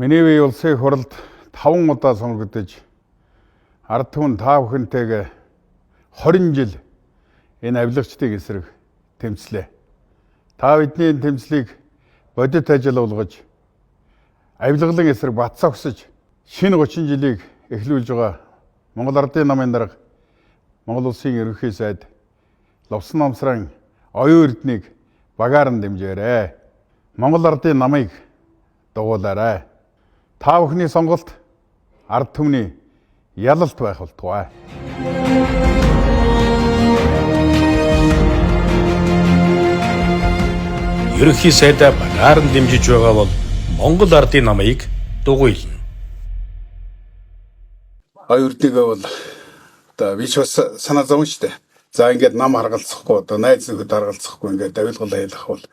Миний бие улсын хурлд 5 удаа сонгогдож ард түмэн та бүхэнтэйгээ 20 жил энэ авилгачдын эсрэг тэмцлээ. Та бидний тэмцлийг бодит ажил болгож авилгалын эсрэг бат зогсож шинэ 30 жилийг эхлүүлж байгаа Монгол Ардын намын дарга Монгол улсын ерөнхий сайд Лувсан намсран оюун эрднийг багаар нь дэмжээрэй. Монгол Ардын намыг дугуулаарай. Та бүхний сонголт ард түмний ялалт байх болтугай. Ерөнхий сайдаа багаар нь дэмжиж байгаа бол Монгол Ардын намыг дугуйлна. Оюун эрднийгээ бол одоо би ч бас санаа зовн штэ. За ингээд нам харгалцахгүй одоо найз нөхөд харгалцахгүй ингээд авилгал айлах бол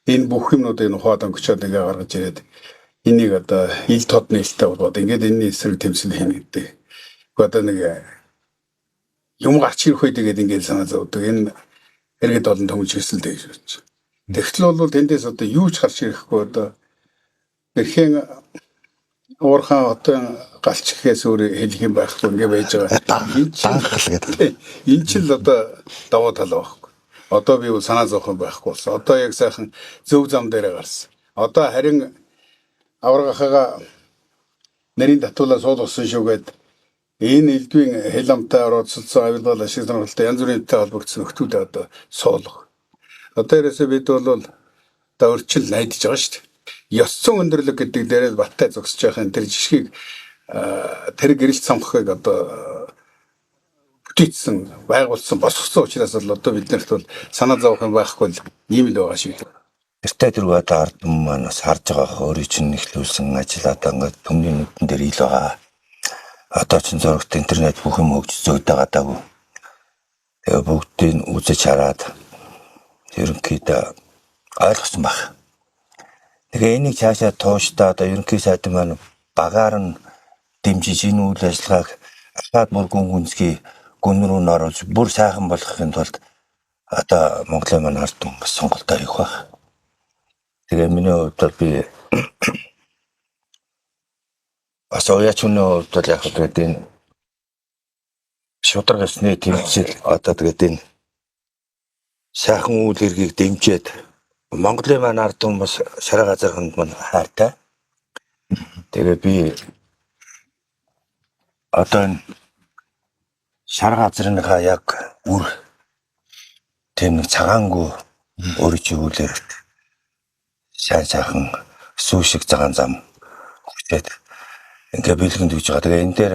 энэ бүх юмнуудыг ухаад өнгөчөөд ингээ гаргаж ирээд энийг одоо ил тод нээлттэй болоод ингээд энэ эсрэг тэмцэл хийнэ гэдэг. Одоо нэг юм гарч ирэх үед ингээд ингээд санаа зовдөг. Энэ эргээд олон төмөж хэсэлтэй гэж бодож. Тэгтэл бол тэндээс одоо юу ч гарч ирэхгүй одоо эрхэн уурхаан одоо галч гэхээс өөр хэлэх юм байхгүй ингээ байж байгаа. Энэ ч л одоо давуу тал байхгүй. Одоо би санаа зовхон байхгүй болсон. Одоо яг сайхан зөв зам дээр гарсан. Одоо харин аврагахаа нарийн татвалаа суулгасан шүүгээд энэ элдвийн хэл амтай оролцсон авилгал ашиг сонирхолтой янз бүрийн холбогдсон нөхдүүдээ одоо суулгах. Одоо ерөөсөө бид бол одоо өрчил найдаж байгаа шүү дээ. Ёс зүйн өндөрлөг гэдэг дээрээ баттай зогсож байхын тэр жишгийг тэр гэрэл самхыг одоо бүтээсэн байгуулсан босгосон учраас бол одоо биднэрт бол санаа зовох юм байхгүй л ийм л байгаа шиг. Тэртээ дөрвөө ард түмэн маань бас харж байгаа өөрийн чинь эхлүүлсэн ажил одоо ингээд төмний нүдэн дээр ил байгаа. Одоо чинь зурагт интернет бүх юм хөгжиж байгаагүй. Тэгээ бүгдийг үзэж хараад ерөнхийдөө ойлгосон баг. Тэгээ энийг цаашаа туушдаа одоо ерөнхий сайдын маань багаар нь дэмжиж энэ үйл ажиллагааг ахаад мөргөн гүнзгий гүн рүү оруулж бүр сайхан болгохын тулд одоо Монголын маань ард түмэн бас сонголтоо хийх баг. Тэгээ миний хувьд бол би бас ояачны хувьд бол яг тэгээд энэ шудраг ёсны тэмцэл одоо тэгээд энэ сайхан үйл хэргийг дэмжиж Монголын маань ард түмэн бас шараа газарханд маань хайртай. Тэгээ би одоо энэ шараа газрынхаа яг үр тийм нэг цагаангүй өөрийн үлээр сайхан сүү шиг цагаан зам хүртээд ингээ бэлгэнд өгж байгаа. Тэгээ энэ дээр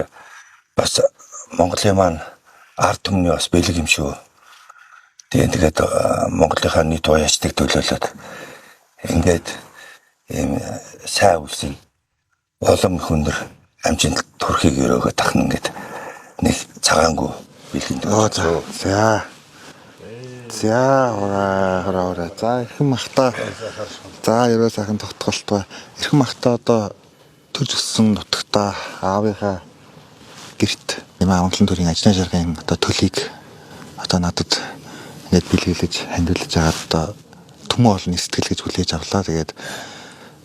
бас Монголын маань ард түмний бас бэлэг юм шүү. Тэгээд Монголынхаа нийт уяачдыг төлөөлөд ингээд ийм сайн үлсэн улам их өндөр амжилт төрхийг өрөөгөө тахна ингээд нэг цагаангүй бэлгэнд өгч. За ороо. За эрхэм махта. За ерөө сайхан тогтголттой. Эрхэм махта одоо төрж өссөн нутагта аавынхаа гэрт юм амглан төрийн ажлын шаргын одоо төлийг одоо надад ингээд бэлгэлж хандуулж байгаа одоо төмөн олон сэтгэл гэж хүлээж авлаа. Тэгээд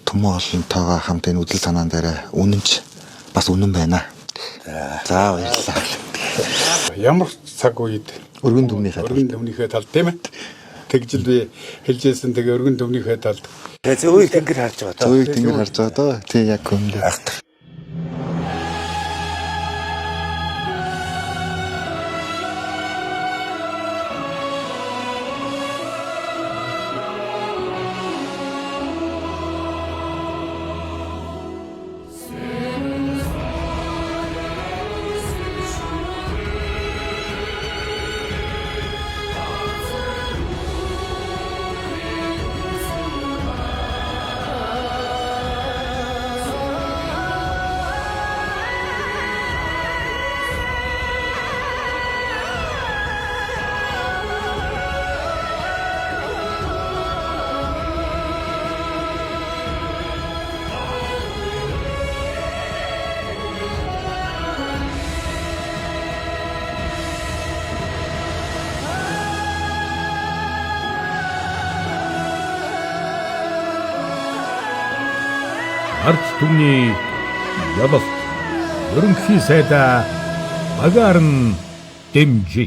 төмөн олонтойгоо хамт энэ үдэл санаан дээр үнэнч бас үнэн байна. За баярлалаа. Ямар цаг үед өргөн төмнийхээ талд тийм ээ. Тэгжил би хэлжсэн тэгээ өргөн төмнийхээ талд. Тэгээ зөөгийг тэнгэр харж байгаа. Зөөгийг тэнгэр харж байгаа доо. Тий яг хүмлээ. ард түмний ялалт ерөнхий сайдаа Багаарн Дэмжи